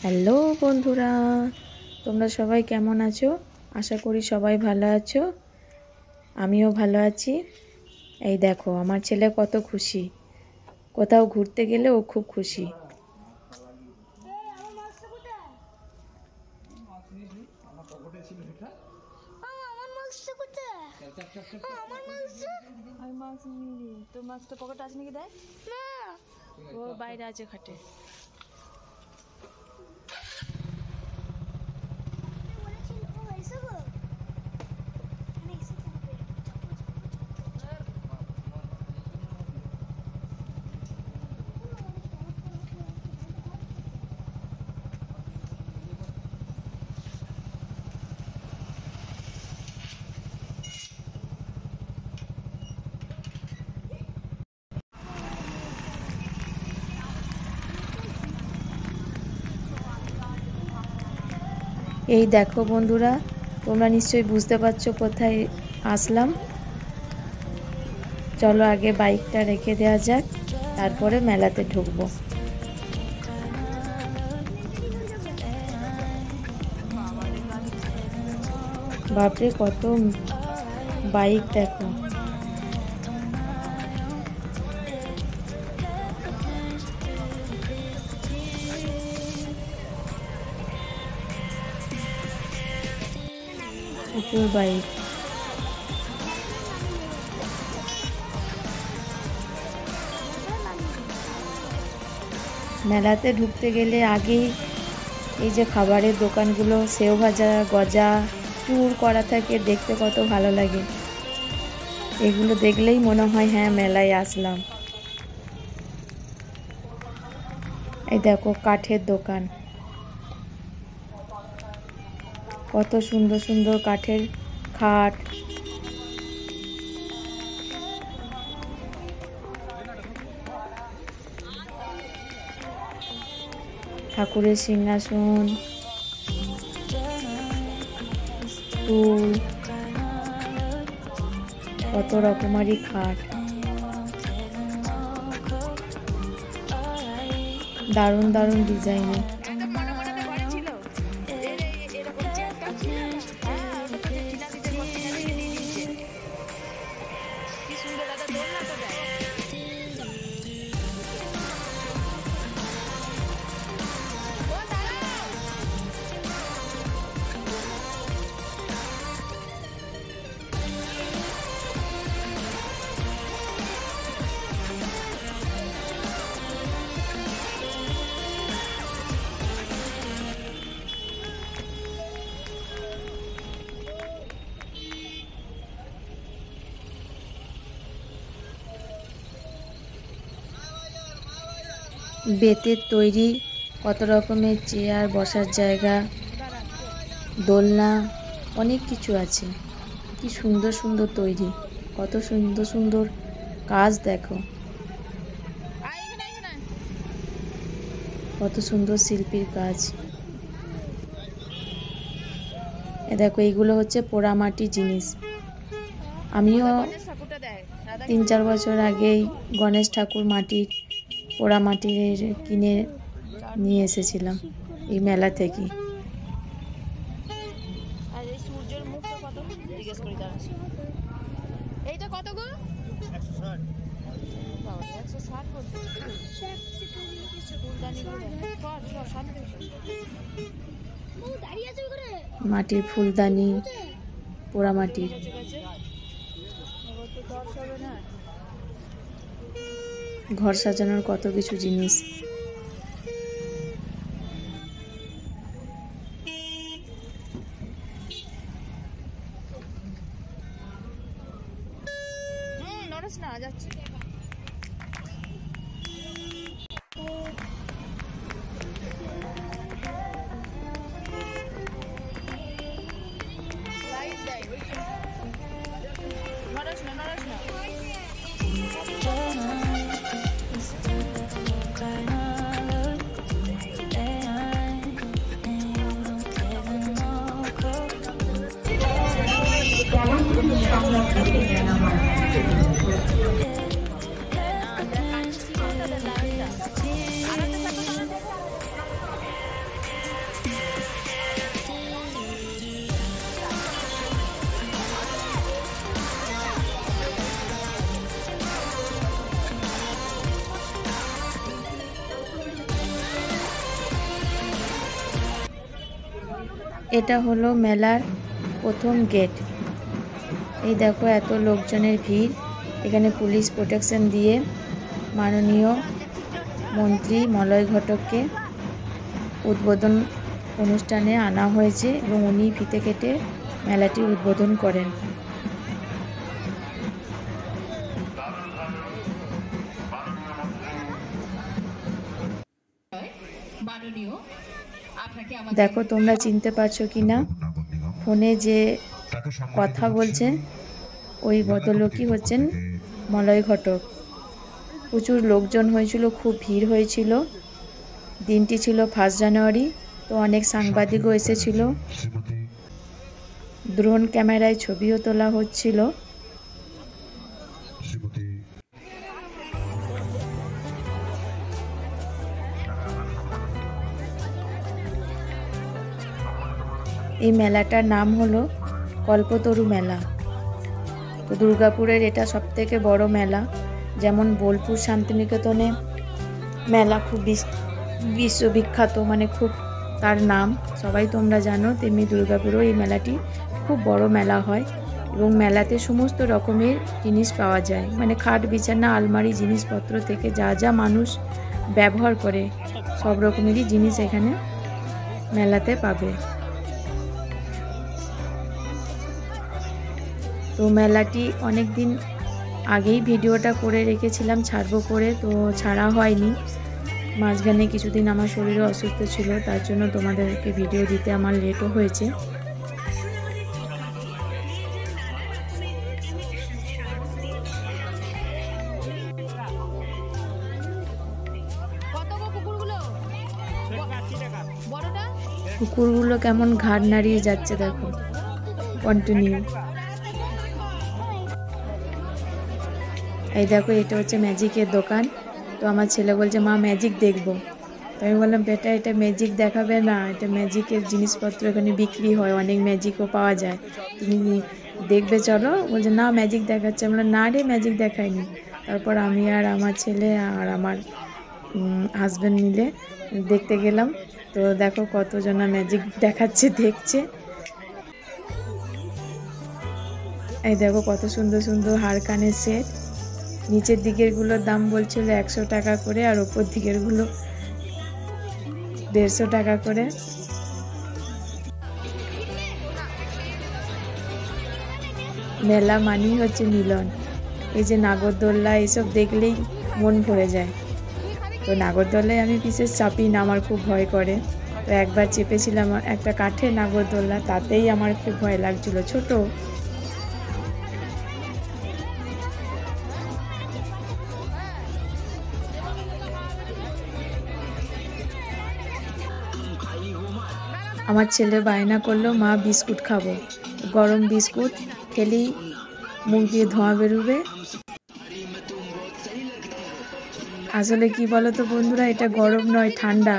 Hello বন্ধুরা, তোমরা সবাই কেমন আছো? আশা করি সবাই ভালো আছো। আমিও ভালো আছি। এই দেখো আমার ছেলে কত খুশি, কোথাও ঘুরতে গেলে ও খুব খুশি। ও বাইরে আছে খাটে। এই দেখো বন্ধুরা, তোমরা নিশ্চয়ই বুঝতে পারছো কোথায় আসলাম। চলো আগে বাইকটা রেখে দেওয়া যাক, তারপরে মেলাতে ঢুকবো। বাপরে কত বাইক দেখো। প্রচুর বাইক। মেলাতে ঢুকতে গেলে আগেই এই যে খাবারের দোকানগুলো, সেও ভাজা, গজা, টুর করা থাকে, দেখতে কত ভালো লাগে। এগুলো দেখলেই মনে হয় হ্যাঁ মেলায় আসলাম। এই দেখো কাঠের দোকান, কত সুন্দর সুন্দর কাঠের খাট। ঠাকুরের সিংহাসন, টুল, কত রকমারি খাট। দারুণ দারুণ ডিজাইনের। বেতের তৈরি কত রকমের চেয়ার, বসার জায়গা, দোলনা, অনেক কিছু আছে। কি সুন্দর সুন্দর তৈরি, কত সুন্দর সুন্দর কাজ দেখো, কত সুন্দর শিল্পীর কাজ। দেখো এইগুলো হচ্ছে পোড়ামাটির জিনিস। আমিও 3-4 বছর আগেই গণেশ ঠাকুর মাটির, পোড়ামাটির কিনে নিয়ে এসেছিলাম এই মেলা থেকে। এইটা কত গো? 160। মাটির ফুলদানি, পোড়ামাটির। ঘর সাজানোর কত কিছু জিনিস। না যাচ্ছে। এটা হলো মেলার প্রথম গেট। এই দেখো এত লোকজনের ভিড়। এখানে পুলিশ প্রোটেকশন দিয়ে মাননীয় মন্ত্রী মলয় ঘটককে উদ্বোধন অনুষ্ঠানে আনা হয়েছে এবং উনি ফিতে কেটে মেলাটি উদ্বোধন করেন। দেখো তোমরা চিনতে পারছো কিনা, ফোনে যে কথা বলছে ওই ভদ্রলোকই হচ্ছেন মলয় ঘটক। প্রচুর লোকজন হয়েছিল, খুব ভিড় হয়েছিল। দিনটি ছিল 1 জানুয়ারি, তো অনেক সাংবাদিকও এসেছিল। ড্রোন ক্যামেরায় ছবিও তোলা হচ্ছিল। এই মেলাটার নাম হলো কল্পতরু মেলা। তো দুর্গাপুরের এটা সবথেকে বড় মেলা। যেমন বোলপুর শান্তিনিকেতনে মেলা খুব বিশ্ববিখ্যাত, মানে খুব তার নাম সবাই তোমরা জানো, তেমনি দুর্গাপুরেও এই মেলাটি খুব বড় মেলা হয় এবং মেলাতে সমস্ত রকমের জিনিস পাওয়া যায়, মানে খাট বিছানা আলমারি জিনিসপত্র থেকে যা যা মানুষ ব্যবহার করে সব রকমেরই জিনিস এখানে মেলাতে পাবে। তো মেলাটি অনেক দিন আগেই ভিডিওটা করে রেখেছিলাম ছাড়বো করে, তো ছাড়া হয়নি। মাঝখানে কিছুদিন আমার শরীরে অসুস্থ ছিল, তার জন্য তোমাদেরকে ভিডিও দিতে আমার লেটও হয়েছে। কুকুরগুলো কেমন ঘাড় নাড়িয়ে যাচ্ছে দেখো, কন্টিনিউ। এই দেখো এটা হচ্ছে ম্যাজিকের দোকান। তো আমার ছেলে বলছে মা ম্যাজিক দেখবো। তো আমি বললাম বেটা এটা ম্যাজিক দেখাবে না, এটা ম্যাজিকের জিনিসপত্র এখানে বিক্রি হয়, অনেক ম্যাজিকও পাওয়া যায়, তুমি দেখবে চলো। বলছে না ম্যাজিক দেখাচ্ছে। আমরা না রে ম্যাজিক দেখায়নি। তারপর আমি আর আমার ছেলে আর আমার হাজব্যান্ড মিলে দেখতে গেলাম। তো দেখো কতজনা ম্যাজিক দেখাচ্ছে, দেখছে। এই দেখো কত সুন্দর সুন্দর হার কানের সেট। নিচের দিকের গুলোর দাম বলছিল 100 টাকা করে, আর ওপর দিকের গুলো 150 টাকা করে। মেলা মানেই হচ্ছে মিলন। এই যে নাগরদোল্লা এসব দেখলেই মন ভরে যায়। তো নাগরদোল্লায় আমি বিশেষ চাপি না, আমার খুব ভয় করে। তো একবার চেপেছিলাম একটা কাঠের নাগরদোল্লা, তাতেই আমার খুব ভয় লাগছিল, ছোট। আমার ছেলে বায়না করলো মা বিস্কুট খাবো। গরম বিস্কুট খেলেই মুখ দিয়ে ধোঁয়া বেরোবে। আসলে কি বলতো বন্ধুরা, এটা গরম নয়, ঠান্ডা।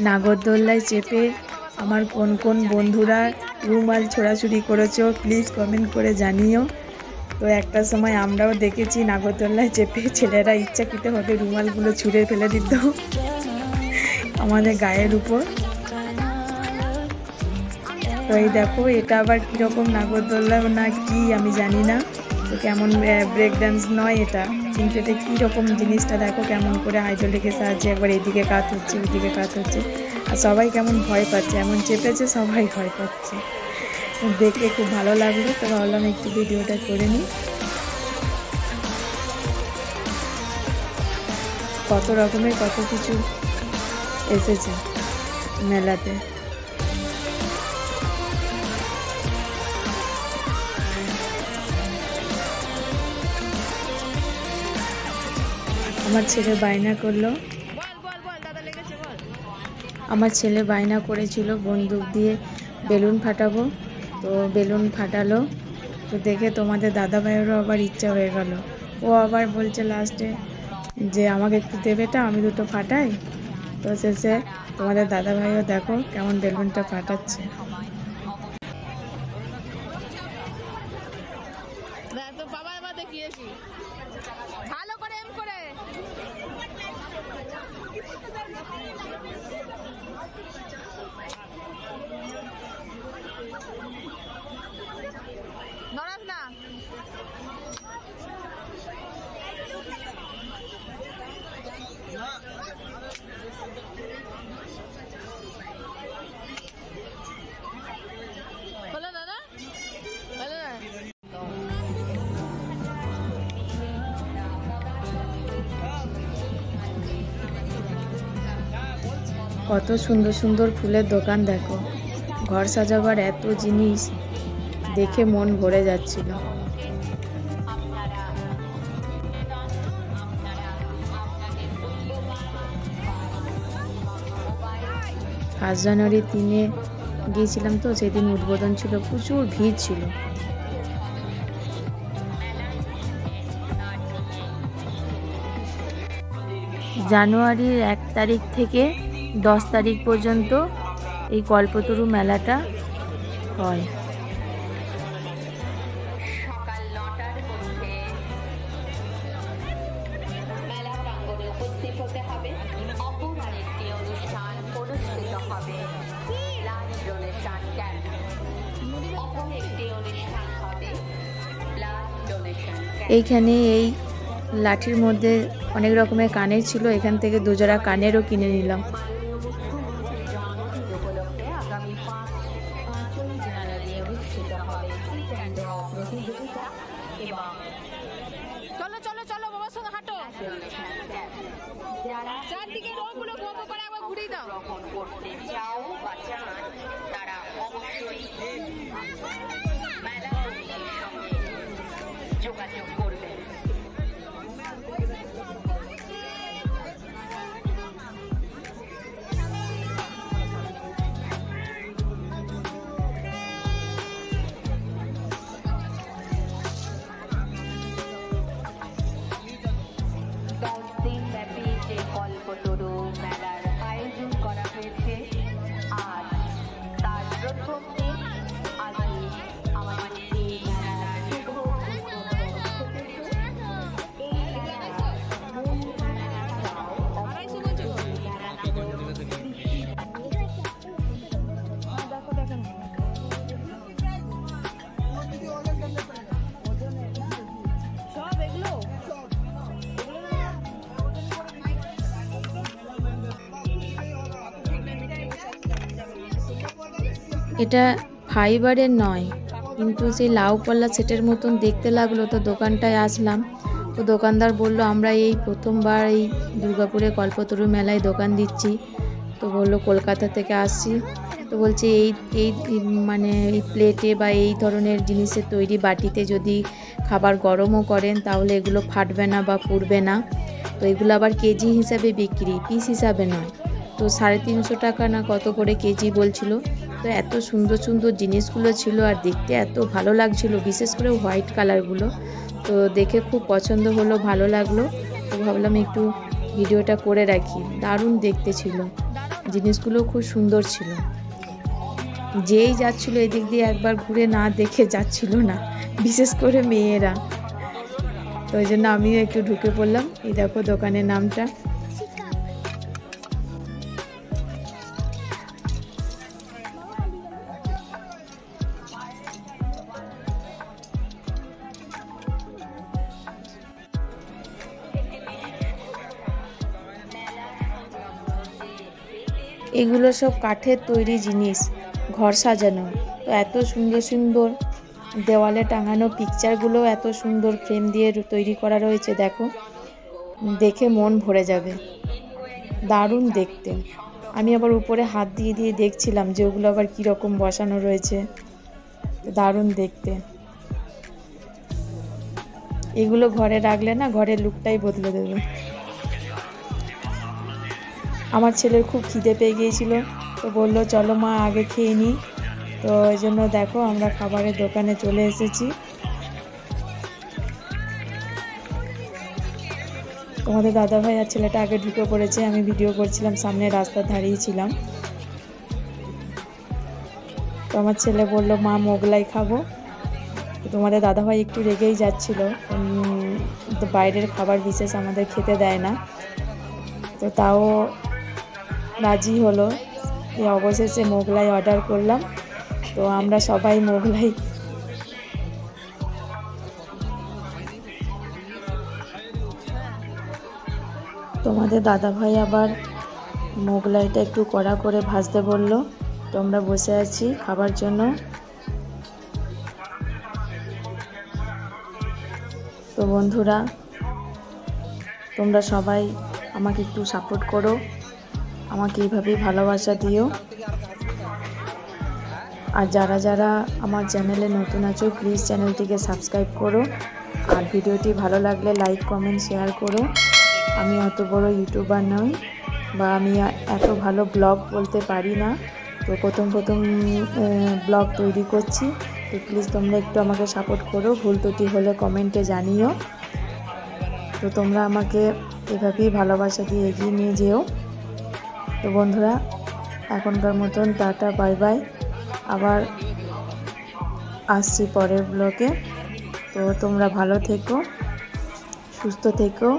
নাগরদোল্লায় চেপে আমার কোন কোন বন্ধুরা রুমাল ছোড়াছুড়ি করেছো প্লিজ কমেন্ট করে জানিও। তো একটা সময় আমরাও দেখেছি নাগরদোল্লায় চেপে ছেলেরা ইচ্ছাকৃতভাবে রুমালগুলো ছুঁড়ে ফেলে দিত আমাদের গায়ের উপর। তো এই দেখো এটা আবার কীরকম নাগরদোল্লা না কি আমি জানি না, তো কেমন ব্রেক ডান্স নয় এটা, কিন্তু এটা কীরকম জিনিসটা দেখো কেমন করে হাইড্রোলিকের সাহায্যে একবার এইদিকে কাত হচ্ছে ওইদিকে কাত হচ্ছে, আর সবাই কেমন ভয় পাচ্ছে, এমন চেপেছে সবাই ভয় পাচ্ছে। দেখে খুব ভালো লাগলো, তো ভাবলাম একটু ভিডিওটা করে নিই। কত রকমের কত কিছু এসেছে মেলাতে। আমার ছেলে বায়না করলো, আমার ছেলে বায়না করেছিল বন্দুক দিয়ে বেলুন ফাটাবো, তো বেলুন ফাটালো। তো দেখে তোমাদের দাদা ভাইয়েরও আবার ইচ্ছা হয়ে গেল, ও আবার বলছে লাস্টে যে আমাকে একটু দেবেটা, আমি দুটো ফাটাই। তো শেষে তোমাদের দাদাভাইও দেখো কেমন বেলুনটা ফাটাচ্ছে। বাবা এবার দেখিয়েছি ভালো করে এম করে। নড়াস না। বলো দাদা, বলো না। কত সুন্দর সুন্দর ফুলের দোকান দেখো, ঘর সাজাবার এত জিনিস, দেখে মন ভরে যাচ্ছিল। ফার্স্ট জানুয়ারি 3-এ গিয়েছিলাম, তো সেদিন উদ্বোধন ছিল, প্রচুর ভিড় ছিল। জানুয়ারির 1 তারিখ থেকে 10 তারিখ পর্যন্ত এই কল্পতরু মেলাটা হয়। সকাল 9টার মধ্যে মেলা প্রাঙ্গণে উপস্থিত হতে হবে। অপর আরেকটি অনুষ্ঠান অনুষ্ঠিত হবে ব্লাড ডোনেশন ক্যাম্প। অপর একটি অনুষ্ঠান হবে ব্লাড ডোনেশন ক্যাম্প। এইখানে এই লাঠির মধ্যে অনেক রকমের কানের ছিল, এখান থেকে 2 জোড়া কানেরও কিনে নিলাম। মাননীয় মুখ্যমন্ত্রীর জন্মদিন উপলক্ষে আগামী 5ই জানুয়ারি অনুষ্ঠিত হবে প্রতিযোগিতা এবং চলো চলো চলো বাবার সঙ্গে হাঁটো। Donation camp. যারা চারদিকে রোগগুলো গোবো করে একবার ঘুরিয়ে দাও। গ্রহণ করতে চাও বা চান তারা অবশ্যই মেলা কমিটির সঙ্গে যোগাযোগ করবেন। দিনব্যাপী যে কল্পতরু মেলার আয়োজন করা হয়েছে, আজ তার প্রথম দিন। আজই আমাদের এই মেলার শুভ উদ্বোধন ঘটেছে। এই মেলার মূল মেলাটাও সব এগুলো এটা ফাইবারের নয়, কিন্তু সেই লাউ পাল্লা সেটের মতন দেখতে লাগলো। তো দোকানটায় আসলাম, তো দোকানদার বলল আমরা এই প্রথমবার এই দুর্গাপুরে কল্পতরু মেলায় দোকান দিচ্ছি। তো বললো কলকাতা থেকে আসছি। তো বলছে এই এই মানে এই প্লেটে বা এই ধরনের জিনিসের তৈরি বাটিতে যদি খাবার গরমও করেন তাহলে এগুলো ফাটবে না বা পুড়বে না। তো এগুলো আবার কেজি হিসাবে বিক্রি, পিস হিসাবে নয়। তো 350 টাকা না কত করে কেজি বলছিল। তো এত সুন্দর সুন্দর জিনিসগুলো ছিল আর দেখতে এত ভালো লাগছিল, বিশেষ করে হোয়াইট কালারগুলো। তো দেখে খুব পছন্দ হলো, ভালো লাগলো। তো ভাবলাম একটু ভিডিওটা করে রাখি। দারুণ দেখতে ছিল, জিনিসগুলো খুব সুন্দর ছিল। যেই যাচ্ছিল এদিক দিয়ে একবার ঘুরে না দেখে যাচ্ছিল না, বিশেষ করে মেয়েরা। তো ওই জন্য আমিও একটু ঢুকে পড়লাম। এই দেখো দোকানের নামটা। এগুলো সব কাঠের তৈরি জিনিস, ঘর সাজানো। তো এত সুন্দর সুন্দর দেওয়ালে টাঙানো পিকচারগুলো এত সুন্দর ফ্রেম দিয়ে তৈরি করা রয়েছে, দেখো দেখে মন ভরে যাবে, দারুণ দেখতে। আমি আবার উপরে হাত দিয়ে দিয়ে দেখছিলাম যে ওগুলো আবার কীরকম বসানো রয়েছে, দারুণ দেখতে। এগুলো ঘরে রাখলে না ঘরের লুকটাই বদলে দেবে। আমার ছেলের খুব খিদে পেয়ে গিয়েছিল, তো বললো চলো মা আগে খেয়ে নিই। তো ওই জন্য দেখো আমরা খাবারের দোকানে চলে এসেছি। তোমাদের দাদাভাই আর ছেলেটা আগে ঢুকে পড়েছে, আমি ভিডিও করছিলাম, সামনে রাস্তার ধারেই ছিলাম। তো আমার ছেলে বলল মা মোগলাই খাবো। তো তোমাদের দাদাভাই একটু রেগেই যাচ্ছিল, তো বাইরের খাবার বিশেষ আমাদের খেতে দেয় না, তো তাও রাজি হলো। অবশেষে মোগলাই অর্ডার করলাম। তো আমরা সবাই মোগলাই তোমাদের দাদাভাই আবার মোগলাইটা একটু কড়া করে ভাজতে বলল। তো আমরা বসে আছি খাবার জন্য। তো বন্ধুরা, তোমরা সবাই আমাকে একটু সাপোর্ট করো, আমাকে এইভাবেই ভালোবাসা দিও। আর যারা যারা আমার চ্যানেলে নতুন আছো প্লিজ চ্যানেলটিকে সাবস্ক্রাইব করো, আর ভিডিওটি ভালো লাগলে লাইক কমেন্ট শেয়ার করো। আমি অত বড় ইউটিউবার নই, বা আমি এত ভালো ব্লগ বলতে পারি না, তো প্রথম ব্লগ তৈরি করছি। তো প্লিজ তোমরা একটু আমাকে সাপোর্ট করো, ভুল ত্রুটি হলে কমেন্টে জানিও। তো তোমরা আমাকে এভাবেই ভালোবাসা দিয়ে এগিয়ে নিয়ে যেও। তো বন্ধুরা, এখনকার মতন টাটা, বাই বাই। আবার আসছি পরের ব্লগে। তো তোমরা ভালো থেকো, সুস্থ থেকো,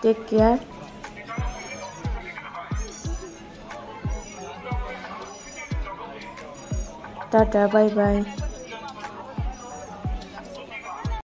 take care. Ta ta, bye by.